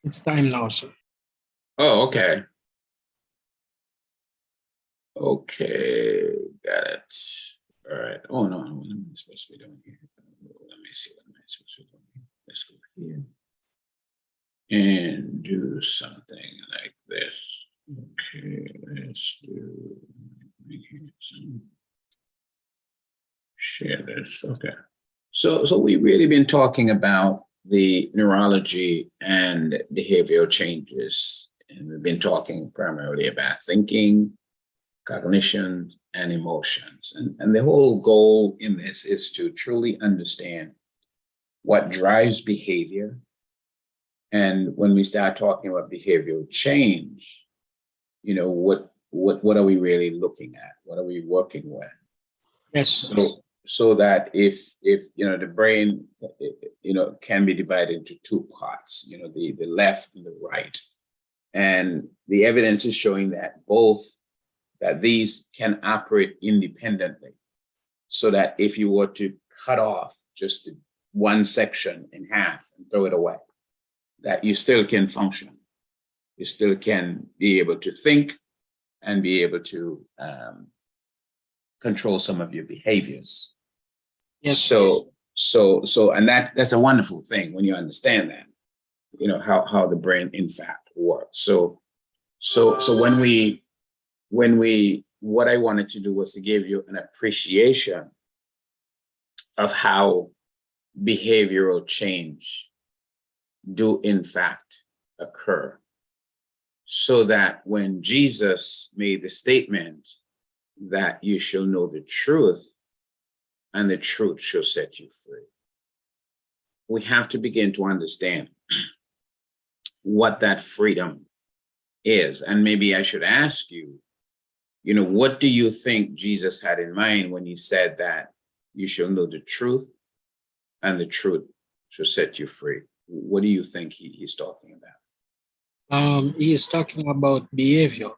It's time now, sir. Oh, okay. Okay, got it. All right. Oh no, what am I supposed to be doing here? Let me see what am I supposed to be doing here. Let's go here and do something like this. Okay, let's do share this. Okay. So we've really been talking about the neurology and behavioral changes, and we've been talking primarily about thinking, cognition, and emotions. And the whole goal in this is to truly understand what drives behavior. And when we start talking about behavioral change, what are we really looking at? What are we working with? Yes. So that if the brain can be divided into two parts, the left and the right, and the evidence is showing that these can operate independently, so that if you were to cut off just one section in half and throw it away, that you still can function, you still can be able to think and be able to control some of your behaviors. Yes. So, and that's a wonderful thing when you understand that, how the brain in fact works. So what I wanted to do was to give you an appreciation of how behavioral change do in fact occur, so that when Jesus made the statement that you shall know the truth and the truth shall set you free, we have to begin to understand what that freedom is. And maybe I should ask you, what do you think Jesus had in mind when he said that you shall know the truth and the truth shall set you free? What do you think he's talking about? He is talking about behavior.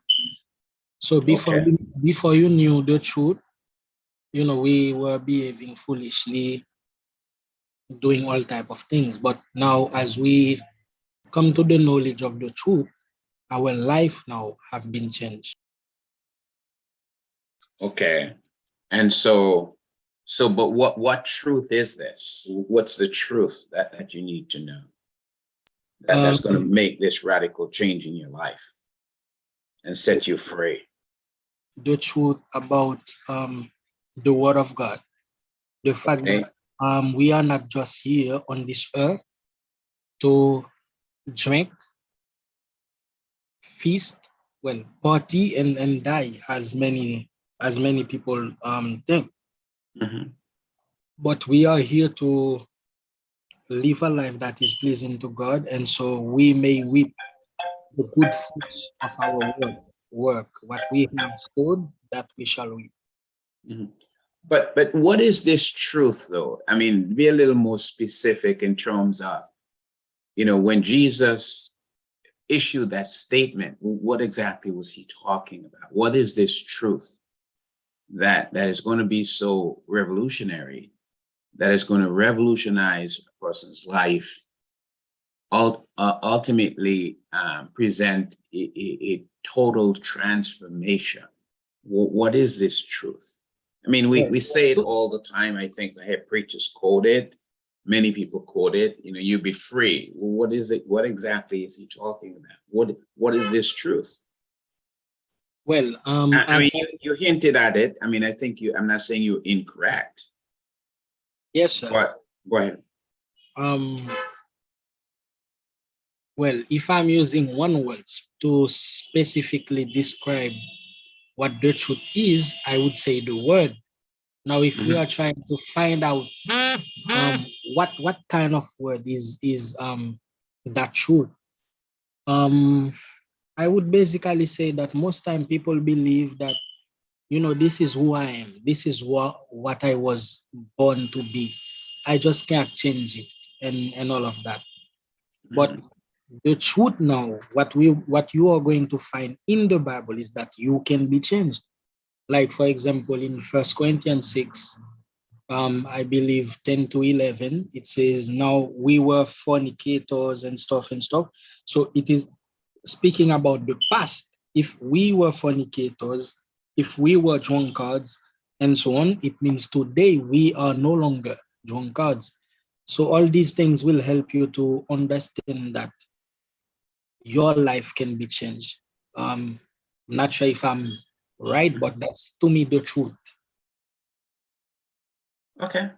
So before you knew the truth, we were behaving foolishly, doing all type of things. But now, as we come to the knowledge of the truth, our life now have been changed. Okay. And but what truth is this? What's the truth that you need to know that's going to make this radical change in your life and set you free? The truth about the word of God, the fact that we are not just here on this earth to drink, feast, party and die, as many people think. Mm-hmm. But we are here to live a life that is pleasing to God, and so we may reap the good fruits of our work. What we have sowed, that we shall reap. Mm-hmm. But what is this truth, though? I mean, be a little more specific in terms of, when Jesus issued that statement, what exactly was he talking about? What is this truth that is going to be so revolutionary, that is going to revolutionize a person's life, ultimately present a total transformation? What is this truth? I mean, we say it all the time. I think I have preachers quote it. Many people quote it. You be free. Well, what is it? What exactly is he talking about? What is this truth? Well, I mean, you hinted at it. I mean, I think I'm not saying you're incorrect. Yes, sir. Go ahead. Well, if I'm using one word to specifically describe what the truth is, I would say the word. Now, if we are trying to find out what kind of word is that truth, I would basically say that most time people believe that, this is who I am. This is what I was born to be. I just can't change it and all of that. But the truth now, what you are going to find in the Bible is that you can be changed. Like, for example, in 1 Corinthians 6, I believe 10 to 11, it says, now we were fornicators and stuff. So it is speaking about the past. If we were fornicators, if we were drunkards, and so on, it means today we are no longer drunkards. So all these things will help you to understand that your life can be changed. I'm not sure if I'm right, but that's to me the truth. Okay.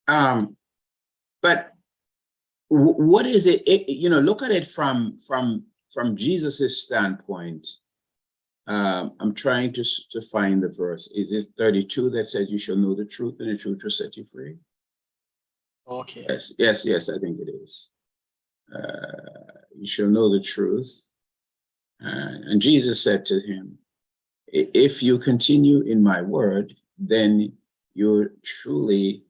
But what is it? Look at it from Jesus's standpoint. I'm trying to find the verse. Is it 32 that says you shall know the truth and the truth will set you free? Okay. Yes, I think it is. You shall know the truth. And Jesus said to him, if you continue in my word, then you're truly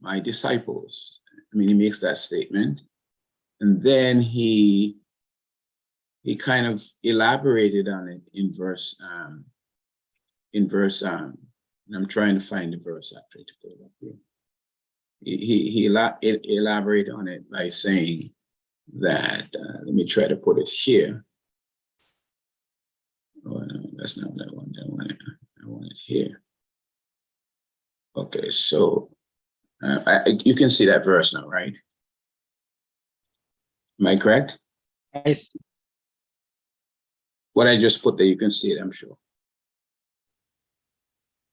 my disciples. I mean, he makes that statement. And then he kind of elaborated on it in verse, and I'm trying to find the verse actually to put it up here. He elaborated on it by saying that, let me try to put it here. Oh, no, that's not that one. I want it here. Okay, so you can see that verse now, right? Am I correct? I see. What I just put there, you can see it, I'm sure.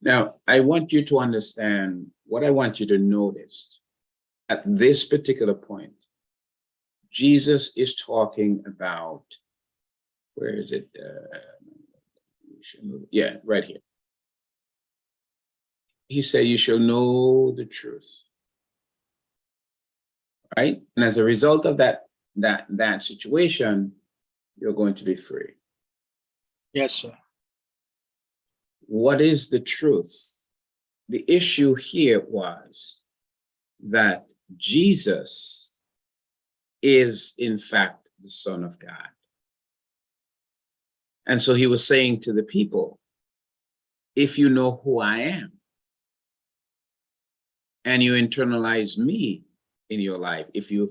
Now, I want you to understand what I want you to notice at this particular point. Jesus is talking about, where is it? Yeah, right here. He said, you shall know the truth. Right? And as a result of that situation, you're going to be free. Yes, sir. What is the truth? The issue here was that Jesus is, in fact, the Son of God. And so he was saying to the people, if you know who I am, and you internalize me in your life, if you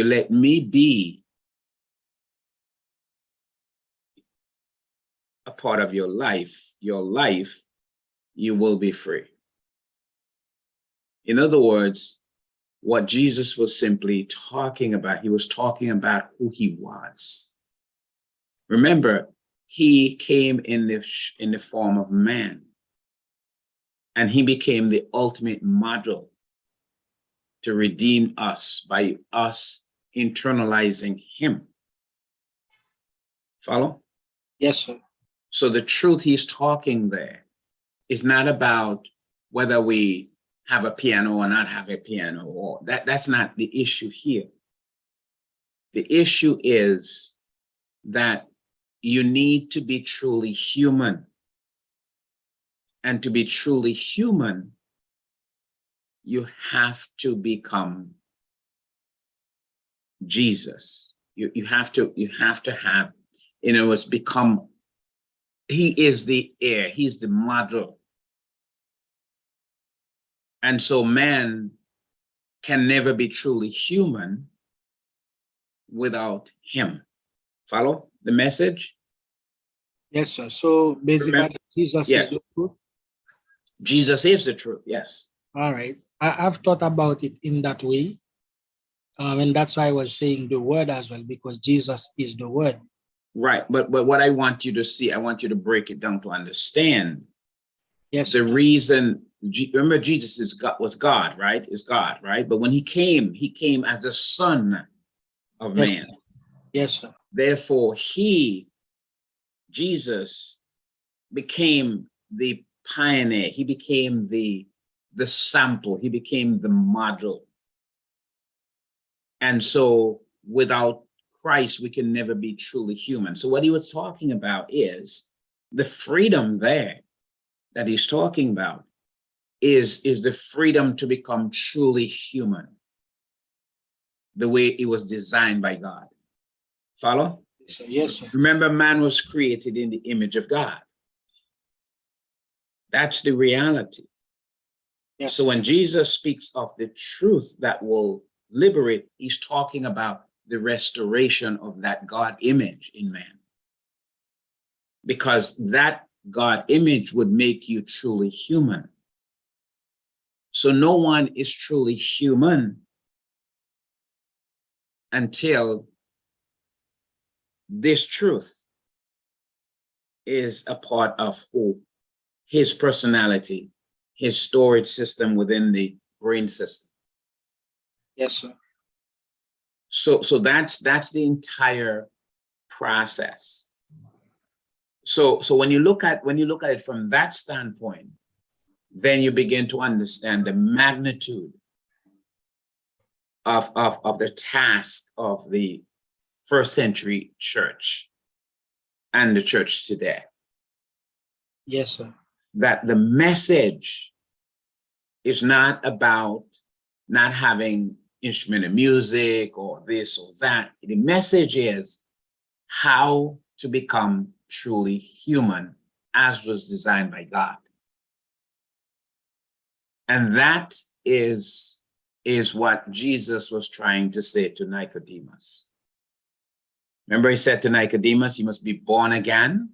let me be a part of your life, you will be free. In other words, what Jesus was simply talking about, he was talking about who he was. Remember, he came in the form of man, and he became the ultimate model to redeem us by us internalizing him. Follow? Yes, sir. So the truth he's talking there is not about whether we have a piano or not have a piano, or that's not the issue here. The issue is that you need to be truly human. And to be truly human, you have to become Jesus. You have to have, it's become, he is the heir, he's the model. And so man can never be truly human without him. Follow the message? Yes, sir. So basically, Remember, Jesus yes, is the truth. Jesus is the truth, yes. All right. I've thought about it in that way. And that's why I was saying the word as well, because Jesus is the word. Right. But what I want you to see, I want you to break it down to understand. Yes. The reason, remember, Jesus was God, right? Is God, right? But when he came as a son of man. Yes, sir. Therefore, Jesus, became the pioneer. He became the sample. He became the model. And so without Christ, we can never be truly human. So what he was talking about is the freedom there that he's talking about is the freedom to become truly human, the way it was designed by God. Follow? Yes, sir. Remember, man was created in the image of God. That's the reality. Yes. So when Jesus speaks of the truth that will liberate, he's talking about the restoration of that God image in man. Because that God image would make you truly human. So no one is truly human until this truth is a part of who his personality, his storage system within the brain system. Yes, sir. So that's the entire process. So when you look at it from that standpoint, then you begin to understand the magnitude of the task of the first century church and the church today. Yes, sir. That the message is not about not having instrumental music or this or that. The message is how to become truly human as was designed by God. And that is what Jesus was trying to say to Nicodemus. Remember, he said to Nicodemus, you must be born again.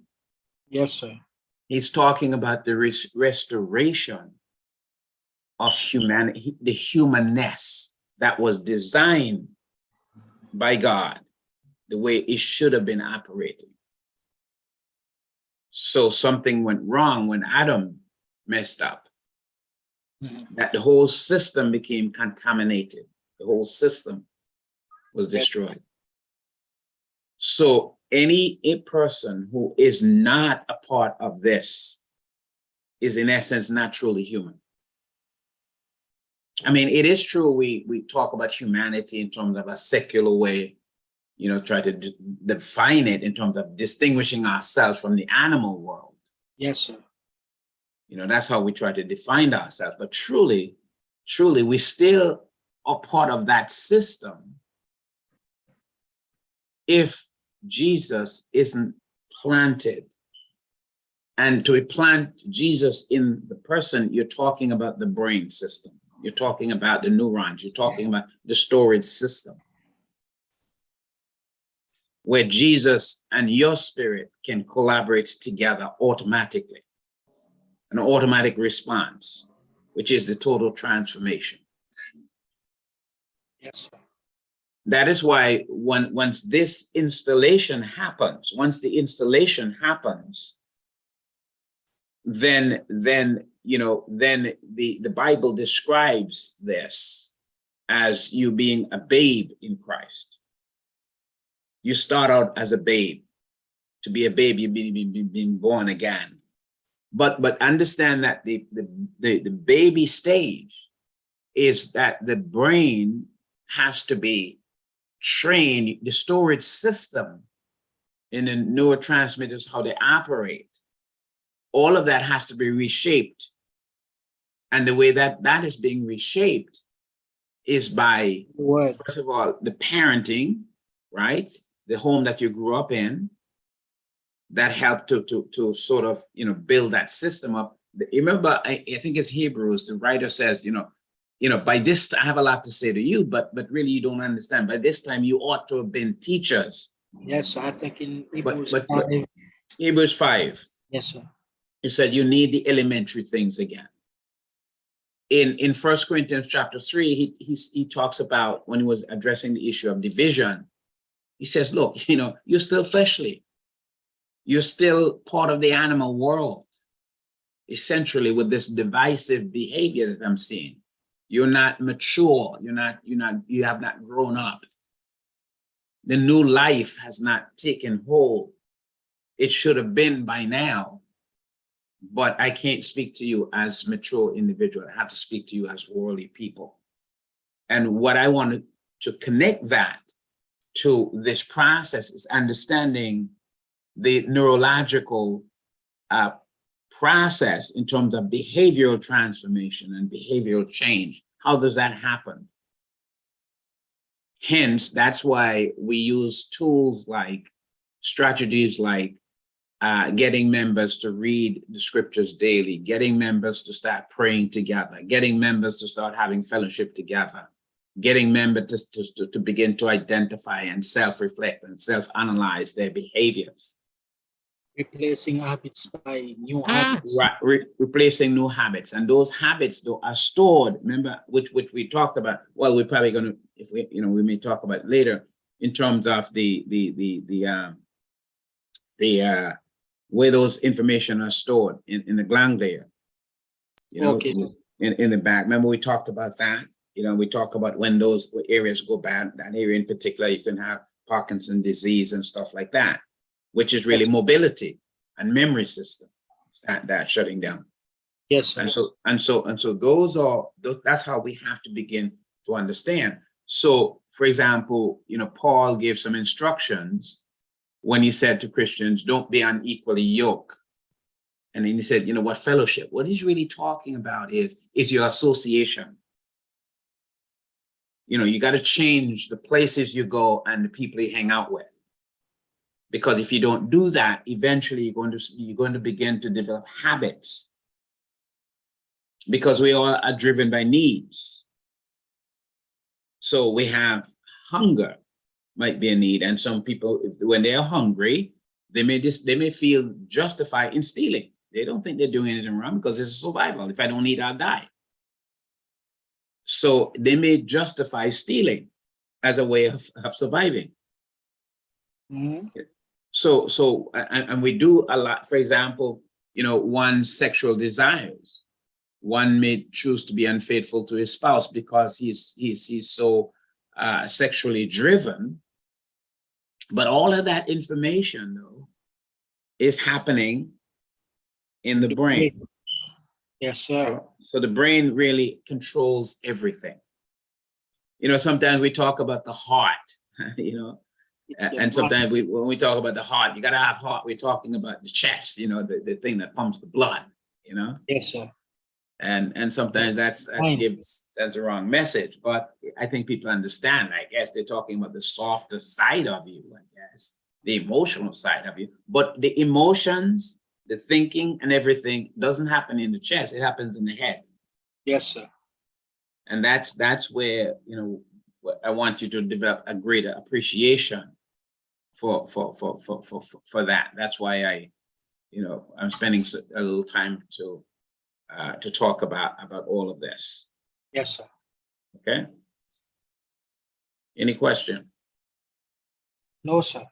Yes, sir. He's talking about the restoration of humanity, the humanness that was designed by God, the way it should have been operating. So something went wrong when Adam messed up, that the whole system became contaminated. The whole system was destroyed. So a person who is not a part of this is in essence not truly human. I mean, it is true we talk about humanity in terms of a secular way, try to define it in terms of distinguishing ourselves from the animal world. Yes, sir. That's how we try to define ourselves. But truly, we still are part of that system if Jesus isn't planted. And to plant Jesus in the person, you're talking about the brain system. You're talking about the neurons. You're talking about the storage system, where Jesus and your spirit can collaborate together automatically. An automatic response, which is the total transformation. Yes, sir. That is why once this installation happens, then the Bible describes this as you being a babe in Christ. You start out as a babe. To be a babe, you've been born again. But understand that the baby stage is that the brain has to be trained, the storage system and the neurotransmitters, how they operate. All of that has to be reshaped. And the way that is being reshaped is by, first of all, the parenting, right? The home that you grew up in, that helped to sort of, build that system up. You remember, I think it's Hebrews, the writer says, by this, I have a lot to say to you, but really you don't understand. By this time, you ought to have been teachers. Yes, sir. I think in Hebrews but 5. Hebrews 5. Yes, sir. It said you need the elementary things again. In 1 Corinthians chapter 3, he talks about, when he was addressing the issue of division, he says, look, you're still fleshly. You're still part of the animal world, essentially, with this divisive behavior that I'm seeing. You're not mature. You have not grown up. The new life has not taken hold. It should have been by now, but I can't speak to you as mature individual. I have to speak to you as worldly people. And what I wanted to connect that to this process is understanding the neurological process in terms of behavioral transformation and behavioral change. How does that happen? Hence, that's why we use tools like strategies like getting members to read the scriptures daily, getting members to start praying together, getting members to start having fellowship together, getting members to begin to identify and self-reflect and self-analyze their behaviors. Replacing habits by new habits. Right, replacing new habits, and those habits though are stored. Remember, which we talked about. Well, we're probably going to, if we, we may talk about it later in terms of the where those information are stored in the ganglia. Okay. In the back. Remember, we talked about that. We talk about when those areas go bad. That area in particular, you can have Parkinson's disease and stuff like that, which is really mobility and memory system that shutting down. Yes, sir. And so that's how we have to begin to understand. So, for example, Paul gave some instructions when he said to Christians, don't be unequally yoked. And then he said, what fellowship? What he's really talking about is your association. You got to change the places you go and the people you hang out with. Because if you don't do that, eventually you're going to begin to develop habits. Because we all are driven by needs. So we have hunger, might be a need, and some people, when they are hungry, they may feel justified in stealing. They don't think they're doing anything wrong because it's survival. If I don't eat, I'll die. So they may justify stealing as a way of surviving. Mm-hmm. So and we do a lot. For example, one's sexual desires. One may choose to be unfaithful to his spouse because he's so sexually driven. But all of that information, though, is happening in the brain. Yes, sir. So the brain really controls everything. Sometimes we talk about the heart, and sometimes when we talk about the heart, you got to have heart. We're talking about the chest, the thing that pumps the blood, Yes, sir. And sometimes sends a wrong message, but I think people understand. I guess they're talking about the softer side of you, I guess, the emotional side of you. But the emotions, the thinking and everything doesn't happen in the chest, it happens in the head. Yes, sir. And that's where, I want you to develop a greater appreciation for that. That's why I'm spending a little time to talk about all of this. Yes, sir. Okay. Any question? No, sir.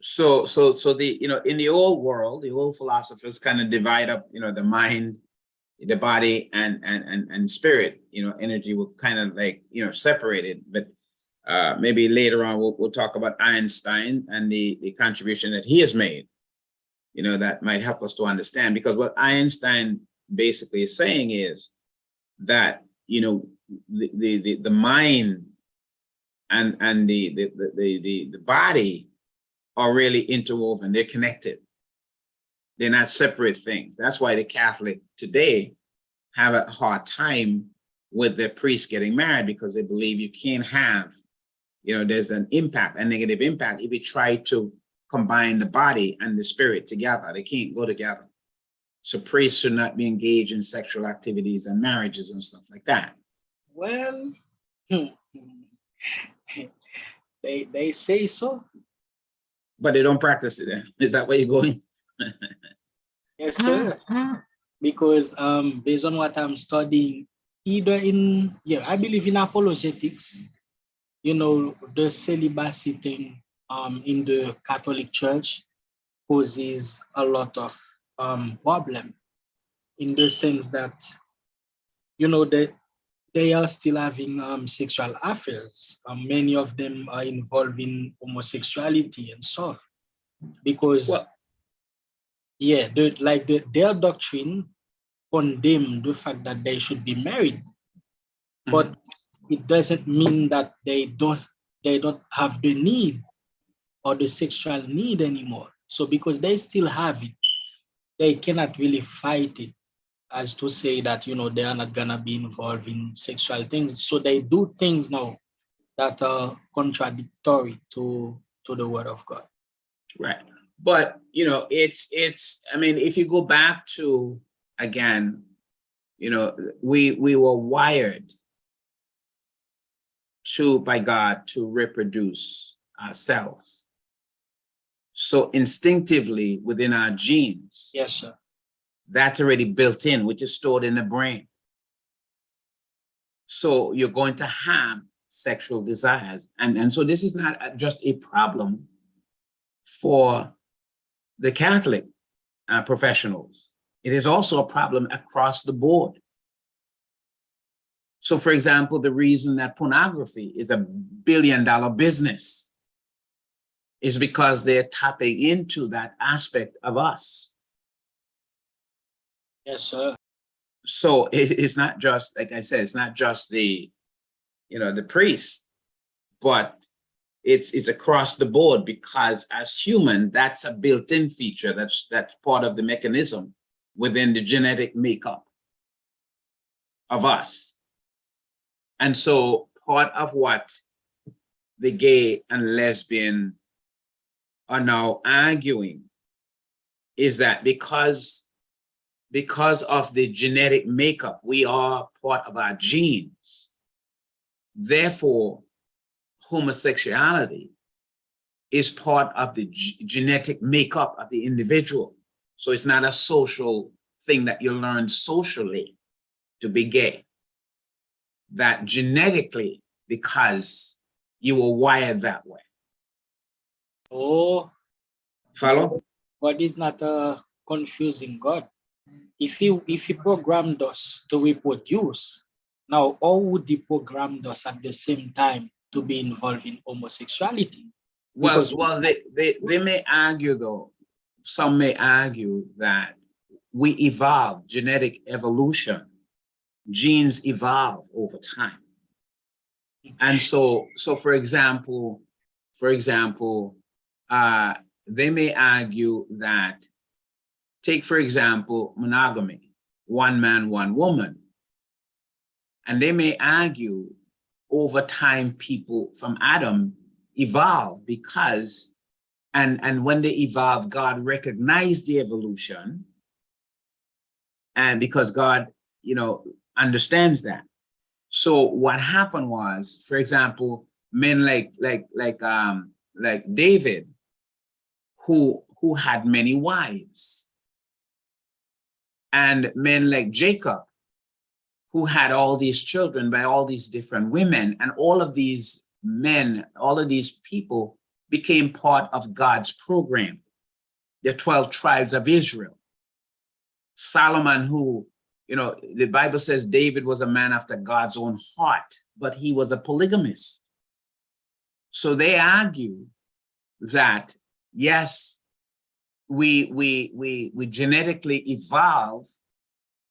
So the in the old world, the old philosophers kind of divide up the mind, the body, and spirit. Energy will kind of like separated. But maybe later on we'll talk about Einstein and the contribution that he has made. That might help us to understand, because what Einstein basically is saying is that the mind and the body are really interwoven. They're connected. They're not separate things. That's why the Catholic today have a hard time with their priests getting married, because they believe you can't have, there's a negative impact if you try to combine the body and the spirit together. They can't go together. So priests should not be engaged in sexual activities and marriages and stuff like that. Well, they say so. But they don't practice it. Is that where you're going? Yes, sir. Because based on what I'm studying, either I believe in apologetics, the celibacy thing in the Catholic Church causes a lot of problem, in the sense that they are still having sexual affairs. Many of them are involved in homosexuality and stuff, because their doctrine condemn the fact that they should be married, but it doesn't mean that they don't have the need or the sexual need anymore. So because they still have it, they cannot really fight it, as to say that they are not gonna be involved in sexual things. So they do things now that are contradictory to the word of God. Right. But I mean, if you go back to, again, we were wired by God to reproduce ourselves. So instinctively within our genes, Yes, sir. that's already built in, which is stored in the brain. So you're going to have sexual desires. And so this is not just a problem for the Catholic professionals. It is also a problem across the board. So, for example, the reason that pornography is a billion-dollar business is because they're tapping into that aspect of us. Yes, sir. So it's not just, like I said, it's not just the priest, but it's across the board, because as human, that's a built-in feature. That's part of the mechanism within the genetic makeup of us. And so part of what the gay and lesbian are now arguing is that because of the genetic makeup, we are part of our genes. Therefore, homosexuality is part of the genetic makeup of the individual. So it's not a social thing that you learn socially to be gay. That genetically, because you were wired that way. Oh, Follow? God is not a confusing God. If he programmed us to reproduce, now how would he programmed us at the same time to be involved in homosexuality? Well, they may argue, though, some may argue that we evolve, genetic evolution, genes evolve over time. And so for example, they may argue that, take, for example, monogamy, one man, one woman. And they may argue over time, people from Adam evolve because, and when they evolve, God recognized the evolution. And because God, understands that. So what happened was, for example, men like David, who had many wives, and men like Jacob, who had all these children by all these different women, and all of these men, all of these people became part of God's program, the 12 tribes of Israel. Solomon, who, the Bible says David was a man after God's own heart, but he was a polygamist. So they argue that, yes, we genetically evolve,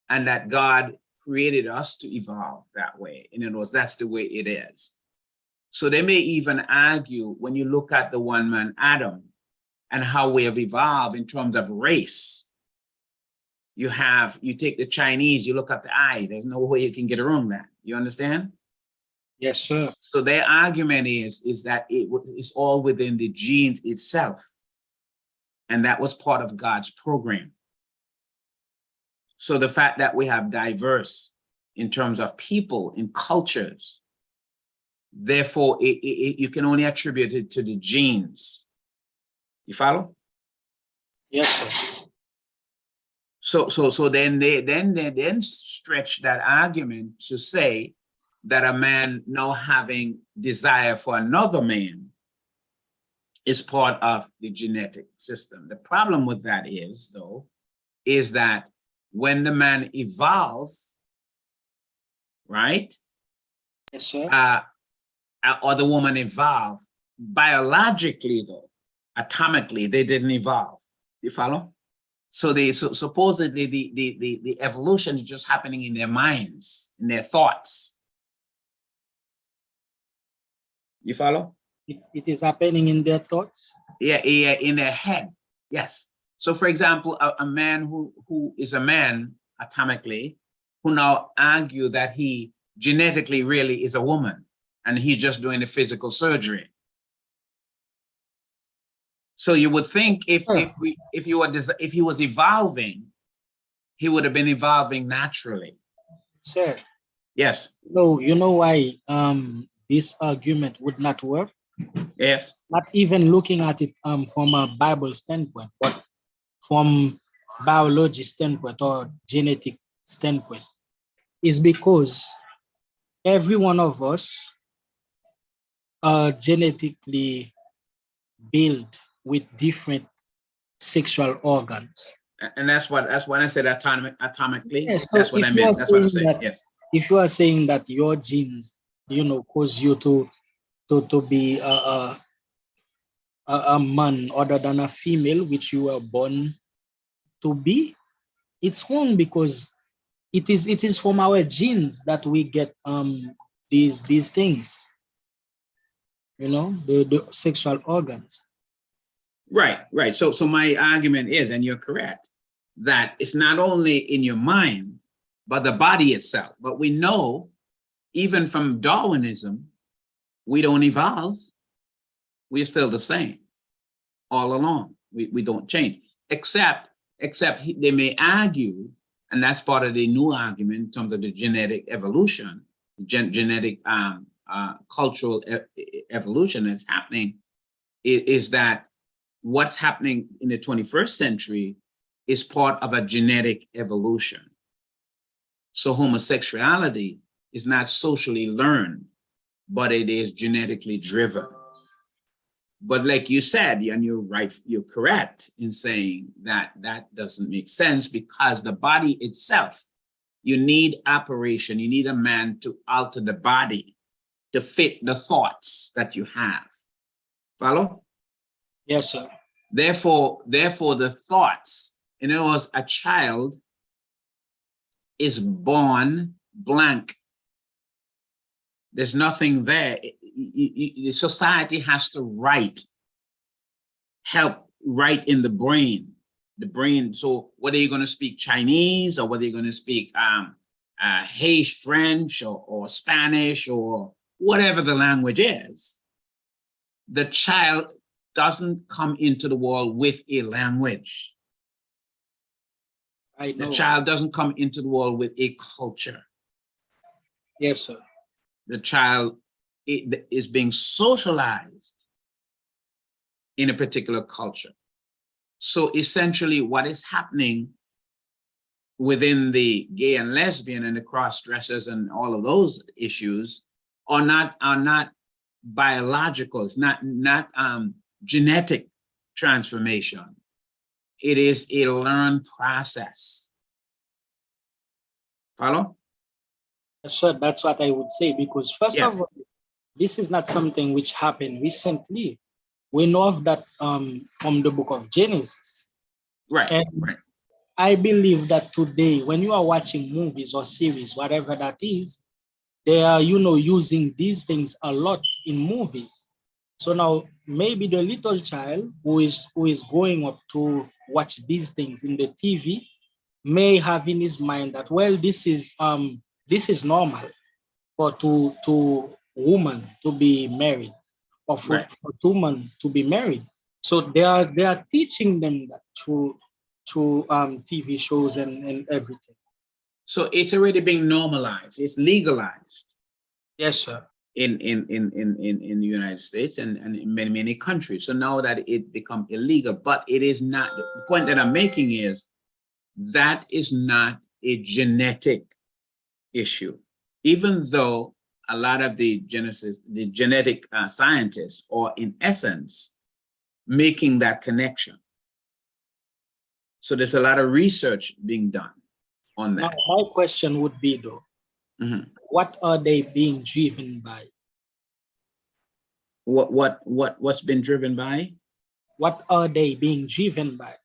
and that God created us to evolve that way. In other words, that's the way it is. So they may even argue, when you look at the one man Adam and how we have evolved in terms of race, you take the Chinese, you look at the eye, there's no way you can get around that. You understand? Yes, sir. So their argument is that it's all within the genes itself. And that was part of God's program. So the fact that we have diverse in terms of people, in cultures, therefore you can only attribute it to the genes. You follow? Yes, sir. So then they stretch that argument to say that a man now having desire for another man is part of the genetic system. The problem with that is that when the man evolves, right? Yes, sir. Or the woman evolve, biologically though, atomically, they didn't evolve. You follow? So supposedly the evolution is just happening in their minds, in their thoughts. You follow? It is happening in their thoughts? Yeah, in their head. Yes. So for example, a man who is a man atomically, who now argue that he genetically really is a woman, and he's just doing the physical surgery. So you would think if Sure. if he was evolving, he would have been evolving naturally. Sir, Yes. no, you know why this argument would not work? Yes. Not even looking at it from a Bible standpoint, but from biology standpoint or genetic standpoint, is because every one of us are genetically built with different sexual organs. And that's what I said atomically. Yes, so That's what I meant. That's what I'm saying. Yes. if you are saying that your genes, cause you to be a man other than a female, which you were born to be, it's wrong because it is from our genes that we get these things, the sexual organs. Right. So my argument is, and you're correct, that it's not only in your mind, but the body itself. But we know, even from Darwinism, we don't evolve. We're still the same all along. We don't change, except they may argue, and that's part of the new argument in terms of the genetic evolution, genetic cultural evolution that's happening, is that what's happening in the 21st century is part of a genetic evolution. So homosexuality is not socially learned, but it is genetically driven. But like you said, and you're right, you're correct in saying that that doesn't make sense, because the body itself, you need operation, you need a man to alter the body to fit the thoughts that you have. Follow? Yes, sir. Therefore, the thoughts, in other words, a child is born blank. There's nothing there. The society has to help write in the brain. So whether you're going to speak Chinese or whether you're going to speak Haitian, French or Spanish or whatever the language is, the child doesn't come into the world with a language. I know. The child doesn't come into the world with a culture. Yes, sir. The child is being socialized in a particular culture. So essentially what is happening within the gay and lesbian and the cross-dressers and all of those issues are not biological. It's not genetic transformation. It is a learned process. Follow? So that's what I would say, because first Yes. of all, this is not something which happened recently. We know of that from the book of Genesis. Right, And right. I believe that today, when you are watching movies or series, whatever that is, they are, using these things a lot in movies. So now maybe the little child who is growing up to watch these things in the TV may have in his mind that, well, this is normal for two women to be married, or for, Right. for two men to be married. So they are teaching them that through TV shows and everything. So it's already being normalized. It's legalized. Yes, sir. In the United States and in many countries. So now that it become illegal, but it is not. The point that I'm making is that is not a genetic issue, even though a lot of the genetic scientists are in essence making that connection. So there's a lot of research being done on that. Now, my question would be though, what are they being driven by? What's been driven by? What are they being driven by?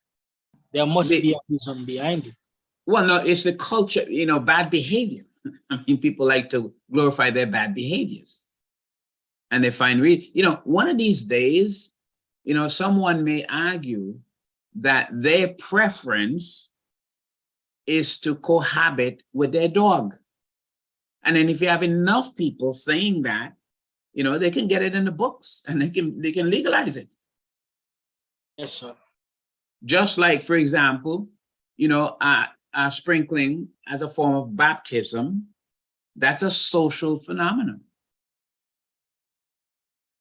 There must be a reason behind it. Well, no, it's the culture, bad behavior. I mean, people like to glorify their bad behaviors. And they find, one of these days, someone may argue that their preference is to cohabit with their dog. And then if you have enough people saying that, they can get it in the books and they can legalize it. Yes, sir. Just like, for example, sprinkling as a form of baptism, that's a social phenomenon.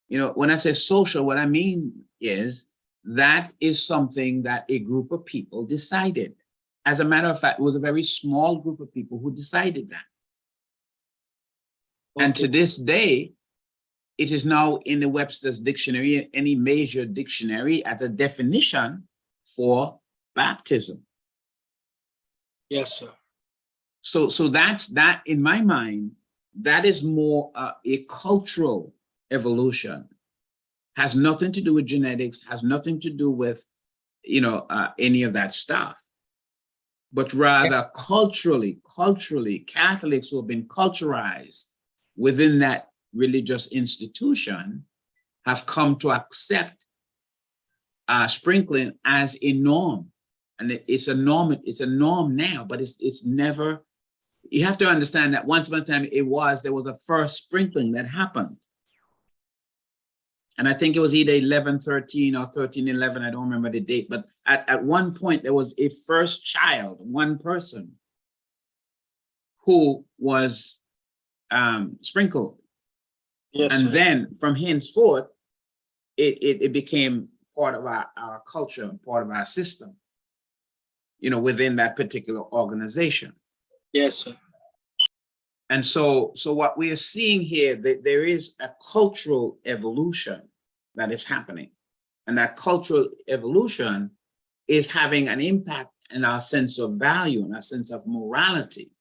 When I say social, what I mean is that is something that a group of people decided. As a matter of fact, it was a very small group of people who decided that. Okay. And to this day, it is now in the Webster's dictionary, any major dictionary, as a definition for baptism. Yes, sir. So that's that, in my mind, that is more a cultural evolution. Has nothing to do with genetics, has nothing to do with, any of that stuff. But rather culturally, Catholics who have been culturalized within that religious institution have come to accept sprinkling as a norm. And it's a norm now, but it's never, you have to understand that once upon a time there was a first sprinkling that happened. And I think it was either 1113 or 1311, I don't remember the date, but at one point there was a first child, one person, who was sprinkled. Yes, and sir. Then from henceforth, it became part of our culture, part of our system, within that particular organization. Yes, sir. And so what we are seeing here, that there is a cultural evolution that is happening. And that cultural evolution is having an impact in our sense of value and our sense of morality.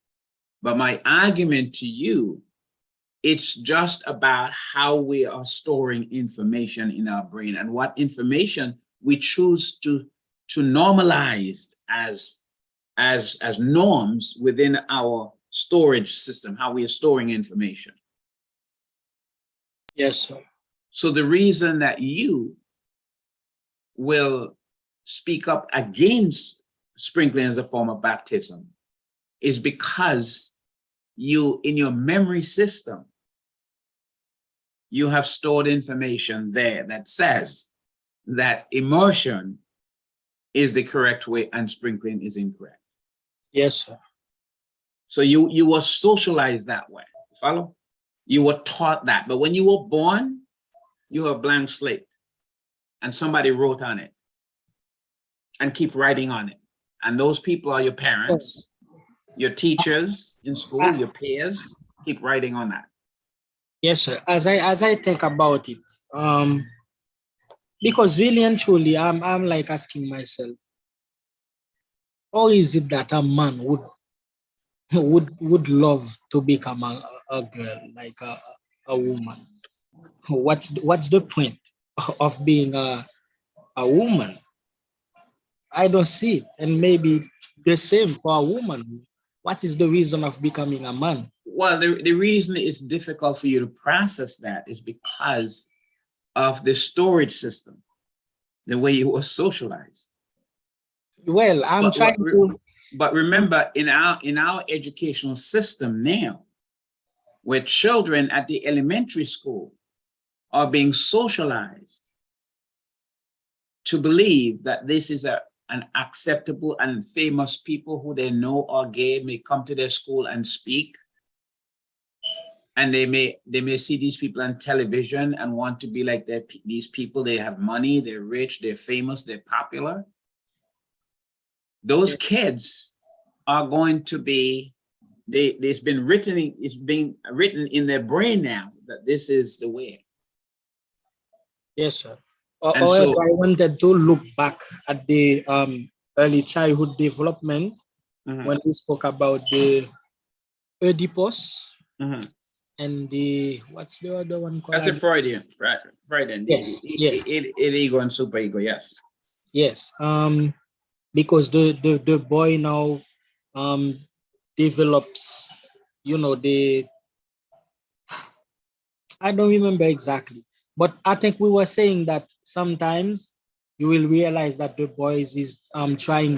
But my argument to you, it's just about how we are storing information in our brain and what information we choose to normalize as norms within our storage system, how we are storing information. Yes, sir. So the reason that you will speak up against sprinkling as a form of baptism is because you, in your memory system, you have stored information there that says that immersion is the correct way and sprinkling is incorrect. Yes, sir. So you were socialized that way. Follow? You were taught that. But when you were born, you have a blank slate and somebody wrote on it and keep writing on it. And those people are your parents, your teachers in school, your peers, keep writing on that. Yes, sir. As I think about it, because really and truly, I'm like asking myself, how is it that a man would love to become a girl, like a woman? What's the point of being a woman? I don't see it. And maybe the same for a woman. What is the reason of becoming a man? Well, the reason it's difficult for you to process that is because of the storage system, the way you were socialized. Well, but remember, in our educational system now, where children at the elementary school are being socialized to believe that this is an acceptable and famous people who they know are gay may come to their school and speak. And they may see these people on television and want to be like these people. They have money, they're rich, they're famous, they're popular. Those kids are going to be, it's being written in their brain now that this is the way. Yes, sir. However, I wanted to look back at the early childhood development when we spoke about the Oedipus and the, what's the other one called? That's the Freudian, right? Freudian. Yes, yes. Ego and superego, yes. Yes, because the boy now develops, I don't remember exactly. But I think we were saying that sometimes you will realize that the boy is trying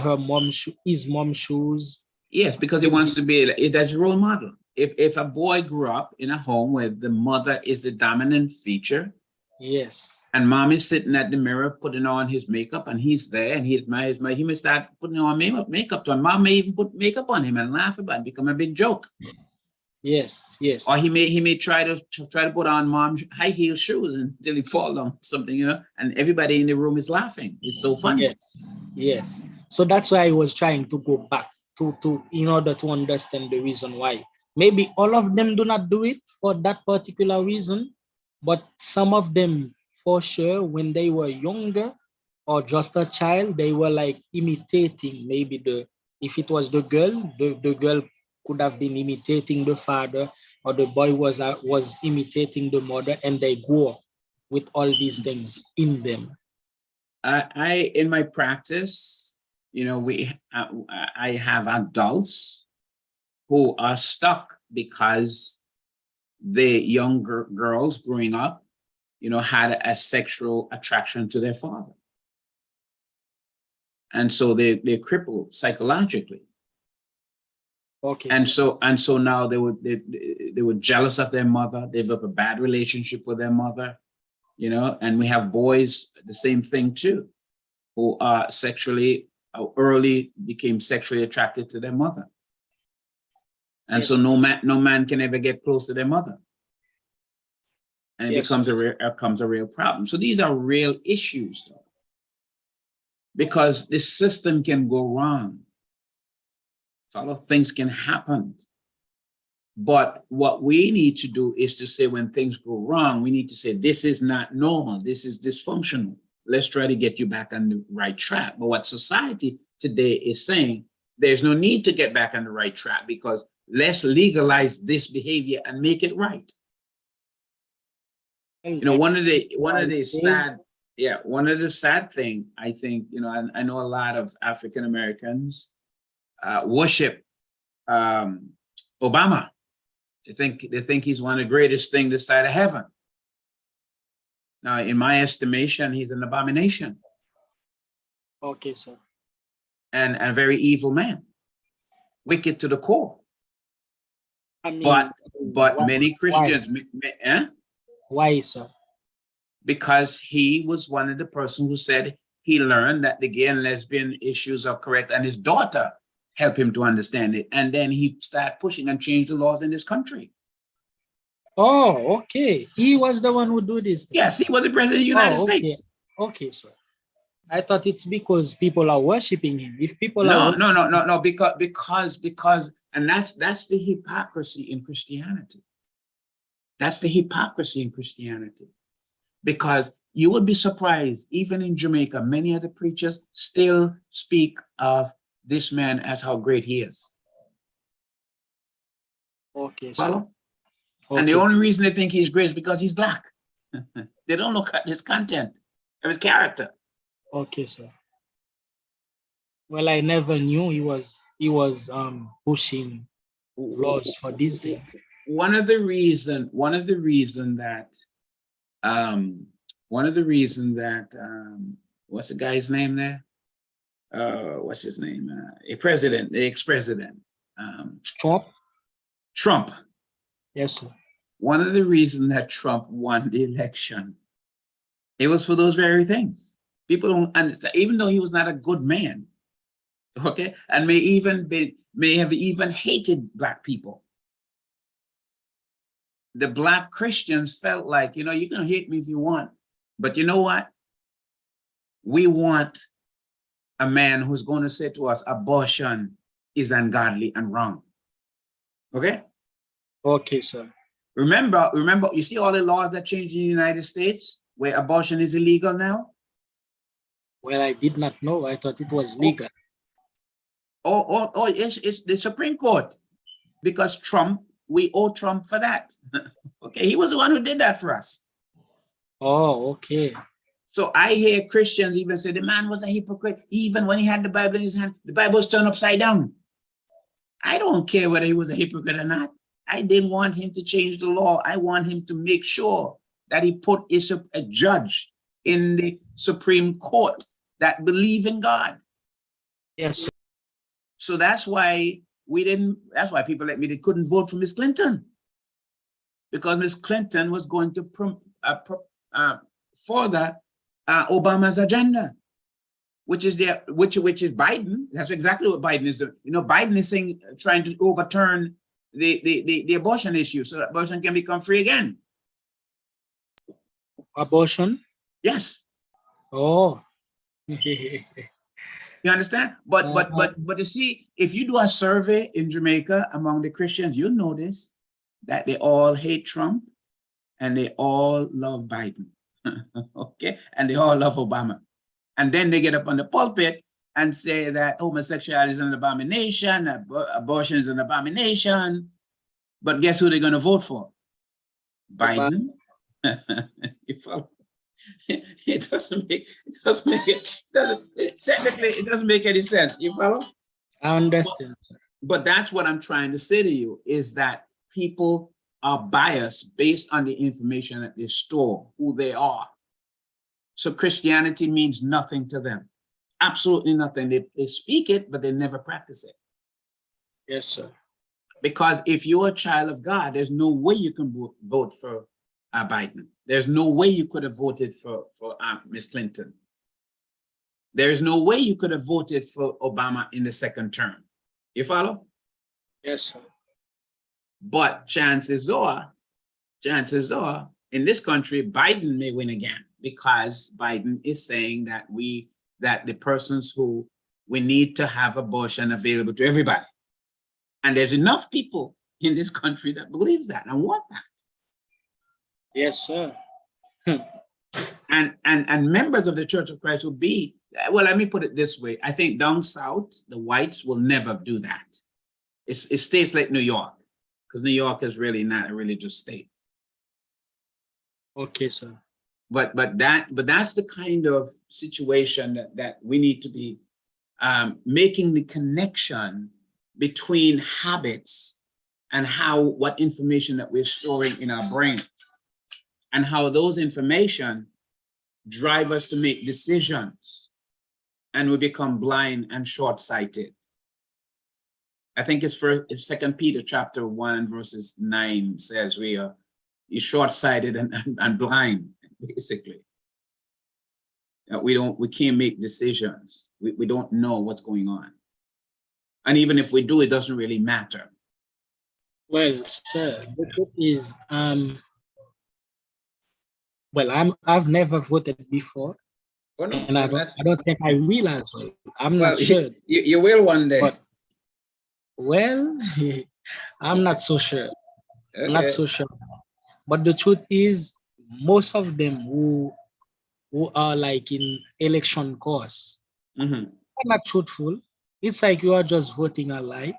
his mom's shoes. Yes, because he wants to be, that's a role model. If a boy grew up in a home where the mother is the dominant feature, Yes. And mom is sitting at the mirror putting on his makeup, and he's there and he admires my, he may start putting on makeup to him. Mom may even put makeup on him and laugh about it, become a big joke. Yes. Yes. Or he may try to put on mom's high heel shoes until he fall on something, you know, and everybody in the room is laughing. It's so funny. Yes. Yes. So that's why I was trying to go back to in order to understand the reason why. Maybe all of them do not do it for that particular reason, but some of them for sure when they were younger or just a child, they were like imitating maybe if it was the girl could have been imitating the father, or the boy was imitating the mother, and they grew up with all these things in them. I in my practice, you know, I have adults who are stuck because the younger girls growing up, you know, had a sexual attraction to their father. And so they're crippled psychologically. Okay. And so now they were jealous of their mother. They developed a bad relationship with their mother, you know, and we have boys, the same thing too, who are early became sexually attracted to their mother. And Yes. so no man can ever get close to their mother. And it Yes. becomes a real problem. So these are real issues though, because the system can go wrong. A lot of things can happen. But what we need to do is to say when things go wrong, we need to say, this is not normal. This is dysfunctional. Let's try to get you back on the right track. But what society today is saying, there's no need to get back on the right track because let's legalize this behavior and make it right. You know, one of the sad thing, I think, you know, I know a lot of African Americans worship Obama. They think he's one of the greatest things this side of heaven. Now, in my estimation, he's an abomination. Okay, sir. And a very evil man, wicked to the core. I mean, but many Christians, why, sir? Because he was one of the persons who said he learned that the gay and lesbian issues are correct, and his daughter helped him to understand it. And then he started pushing and changed the laws in this country. Oh, okay. He was the one who did this. Yes, he was the president of the United States. Okay, sir. I thought it's because people are worshiping him. If people no, because and that's the hypocrisy in Christianity. That's the hypocrisy in Christianity. Because you would be surprised, even in Jamaica, many of the preachers still speak of this man as how great he is. Okay. Follow? Okay. And the only reason they think he's great is because he's Black. They don't look at his content, of his character. Okay, sir. Well, I never knew he was pushing laws for these things. One of the reasons that what's the guy's name there? What's his name? The ex-president. Trump. Yes, sir. One of the reasons that Trump won the election, it was for those very things. People don't understand, even though he was not a good man, okay, and may have even hated Black people. The Black Christians felt like, you know, you can hate me if you want, but you know what? We want a man who's going to say to us, abortion is ungodly and wrong. Okay? Okay, sir. Remember, you see all the laws that changed in the United States where abortion is illegal now? Well, I did not know. I thought it was legal. It's the Supreme Court, because Trump, we owe Trump for that. Okay, he was the one who did that for us. Oh, okay. So I hear Christians even say the man was a hypocrite. Even when he had the Bible in his hand, the Bible was turned upside down. I don't care whether he was a hypocrite or not. I didn't want him to change the law. I want him to make sure that he put a judge in the Supreme Court that believe in God. Yes, sir. So that's why people like me, they couldn't vote for Miss Clinton, because Miss Clinton was going to further Obama's agenda, which is Biden. That's exactly what Biden is doing. You know, Biden is saying, trying to overturn the abortion issue so that abortion can become free again. Abortion? Yes. Oh. You understand? But you see, if you do a survey in Jamaica among the Christians, you'll notice that they all hate Trump and they all love Biden. Okay, and they all love Obama. And then they get up on the pulpit and say that homosexuality is an abomination, abortion is an abomination. But guess who they're going to vote for? Biden. You follow? It doesn't make any sense. You follow? I understand. But that's what I'm trying to say to you, is that people are biased based on the information that they store, who they are. So Christianity means nothing to them. Absolutely nothing. They speak it, but they never practice it. Yes, sir. Because if you're a child of God, there's no way you can vote for Biden. There's no way you could have voted for Miss Clinton. There's no way you could have voted for Obama in the second term. You follow? Yes, sir. But chances are, in this country, Biden may win again, because Biden is saying that the persons who we need to have abortion available to everybody. And there's enough people in this country that believes that and want that. Yes, sir. And members of the Church of Christ will be, well, let me put it this way. I think down south, the whites will never do that. It's states like New York, because New York is really not a religious state. Okay, sir. But that's the kind of situation that we need to be making the connection between habits and what information that we're storing in our brain, and how those information drive us to make decisions, and we become blind and short-sighted. I think it's 2 Peter chapter 1 verses 9 says you're short-sighted and blind, basically. We can't make decisions. We don't know what's going on. And even if we do, it doesn't really matter. Well, sir, the truth is, I've never voted before, and I don't think I will as well. I'm not sure. You will one day. But, well, I'm not so sure. Okay. I'm not so sure. But the truth is, most of them who are like in election course are not truthful. It's like you are just voting a lie,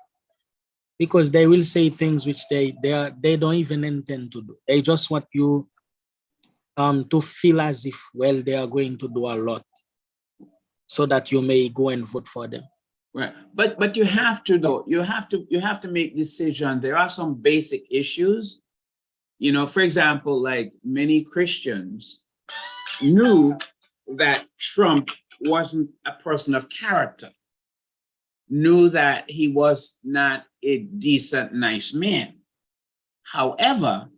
because they will say things which they don't even intend to do. They just want you to feel as if, well, they are going to do a lot, so that you may go and vote for them. Right, but you have to, though. You have to make decisions. There are some basic issues. You know, for example, like many Christians knew that Trump wasn't a person of character, knew that he was not a decent, nice man. However,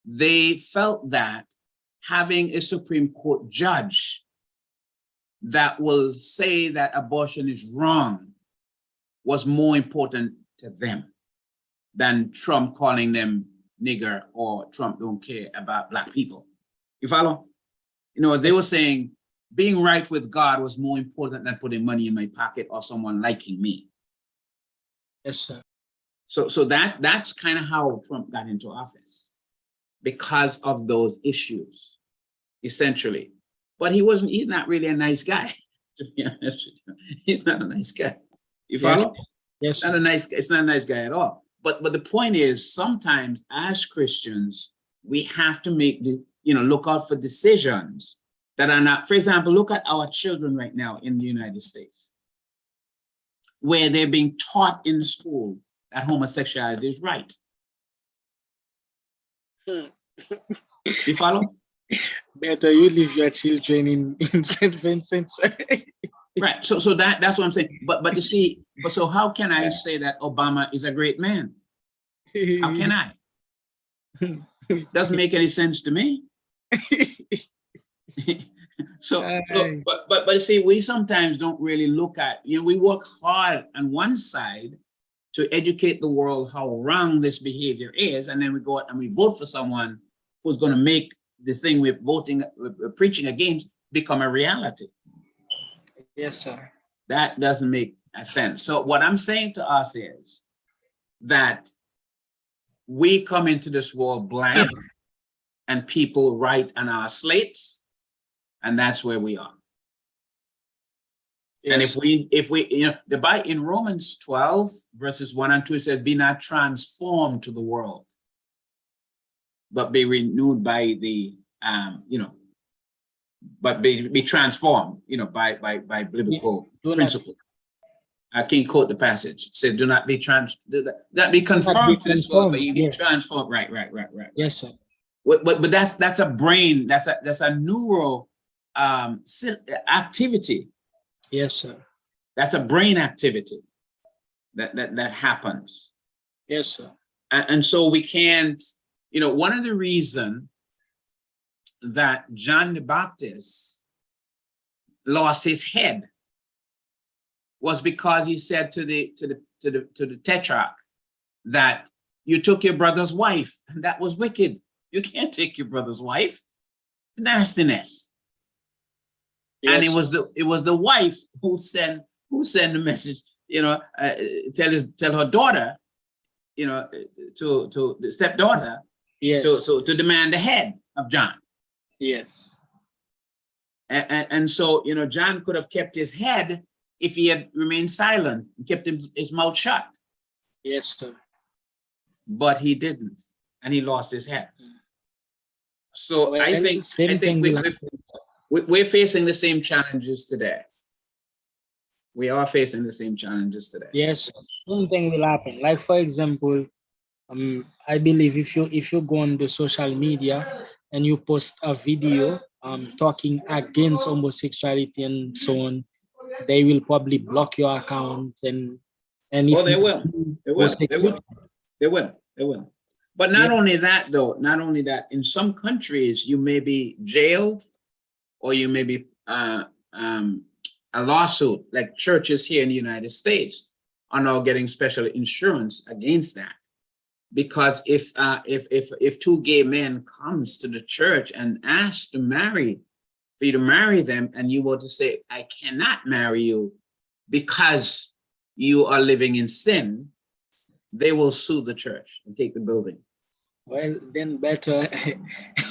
they felt that having a Supreme Court judge that will say that abortion is wrong was more important to them than Trump calling them nigger or Trump don't care about Black people. You follow? You know, they were saying being right with God was more important than putting money in my pocket or someone liking me. Yes, sir. So that's kind of how Trump got into office, because of those issues, essentially. But he's not really a nice guy, to be honest with you. He's not a nice guy. You follow? Yes. It's not a nice guy at all. But the point is, sometimes as Christians, we have to look out for decisions that are not, for example, look at our children right now in the United States, where they're being taught in the school that homosexuality is right. You follow? Better you leave your children in St. Vincent. Right. So that's what I'm saying. But you see, so how can I say that Obama is a great man? How can I? Doesn't make any sense to me. But you see, we sometimes don't really look at, we work hard on one side to educate the world how wrong this behavior is, and then we go out and we vote for someone who's going to make the thing we're preaching against become a reality. Yes, sir. That doesn't make sense. So what I'm saying to us is that we come into this world blank and people write on our slates, and that's where we are. Yes. And if we, the Bible in Romans 12 verses 1 and 2, it says, be not transformed to the world, but be renewed by the, but be transformed, by biblical principle. I can't quote the passage. It said, do not be conformed to this world, but you be transformed. Right. Yes, sir. But that's a brain, that's a neural activity. Yes, sir. That's a brain activity that happens. Yes, sir. And so we can't, one of the reasons that John the Baptist lost his head was because he said to the tetrarch that you took your brother's wife, and that was wicked. You can't take your brother's wife. Nastiness. Yes. And it was the wife who sent the message, tell her daughter, to the stepdaughter, yes, to demand the head of John. Yes. And so, John could have kept his head if he had remained silent and kept his mouth shut. Yes, sir. But he didn't, and he lost his head. So well, I think we're facing the same challenges today. We are facing the same challenges today. Yes, something will happen. Like, for example, I believe if you go on the social media and you post a video talking against homosexuality and so on, they will probably block your account and if they will. But not only that, though, in some countries you may be jailed, or you may be a lawsuit, like churches here in the United States are now getting special insurance against that. Because if two gay men comes to the church and ask for you to marry them, and you were to say, I cannot marry you because you are living in sin, they will sue the church and take the building. Well, then better.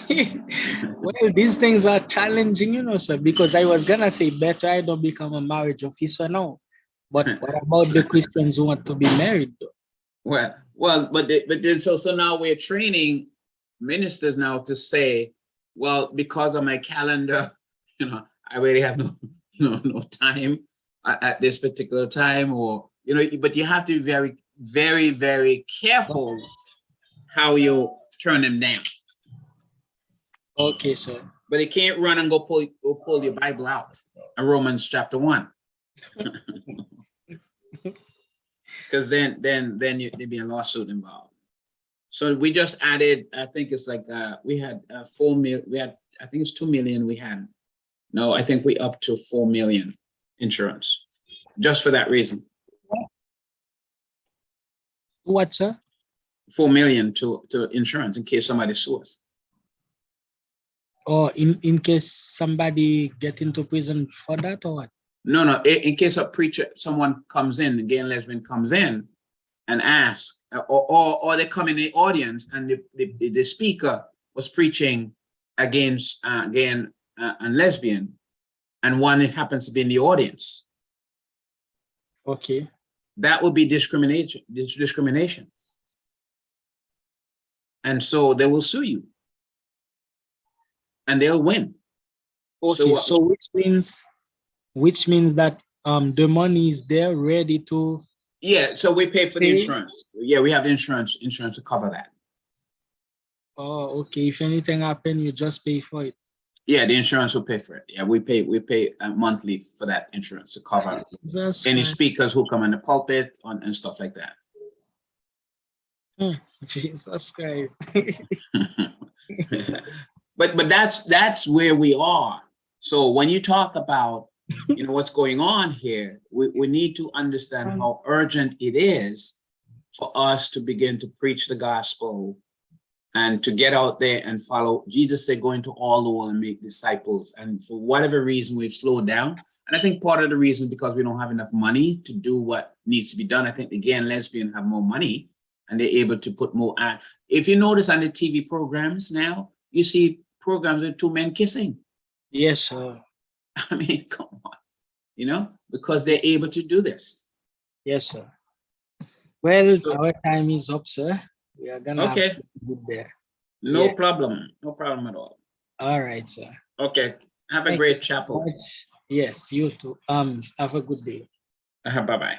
Well, these things are challenging, sir, because I was going to say better I don't become a marriage officer now. But what about the Christians who want to be married, though? But then so now we're training ministers now to say, well, because of my calendar, I really have no time at this particular time, or, but you have to be very, very, very careful how you turn them down. Okay, sir. But they can't run and go pull your Bible out in Romans chapter 1. Because then there'd be a lawsuit involved. So we just added, I think it's like we had 4 million. We had, I think it's 2 million we had. No, I think we up to 4 million insurance, just for that reason. What, sir? 4 million to insurance in case somebody sues. Or in case somebody get into prison for that, or what? No. In case someone comes in, a gay and lesbian comes in and asks, or they come in the audience and the speaker was preaching against gay and lesbian, and one it happens to be in the audience. Okay. That would be discrimination. And so they will sue you. And they'll win. Okay, so which means that the money is there ready to. Yeah, so we pay for the insurance. Yeah, we have the insurance to cover that. Oh, okay. If anything happens, you just pay for it. Yeah, the insurance will pay for it. Yeah, we pay monthly for that insurance to cover any speakers who come in the pulpit and stuff like that. Jesus Christ. But that's where we are. So when you talk about, what's going on here, we need to understand how urgent it is for us to begin to preach the gospel and to get out there and follow. Jesus said, go into all the world and make disciples. And for whatever reason, we've slowed down. And I think part of the reason because we don't have enough money to do what needs to be done. I think the gay and lesbian have more money and they're able to put more. If you notice on the TV programs now, you see programs with two men kissing. Yes, sir. I mean, come on, because they're able to do this. Yes, sir. Well, our time is up, sir. We are gonna have to leave there. No problem. No problem at all. All right, sir. Okay. Have a great chapel. Yes, you too. Have a good day. Bye-bye.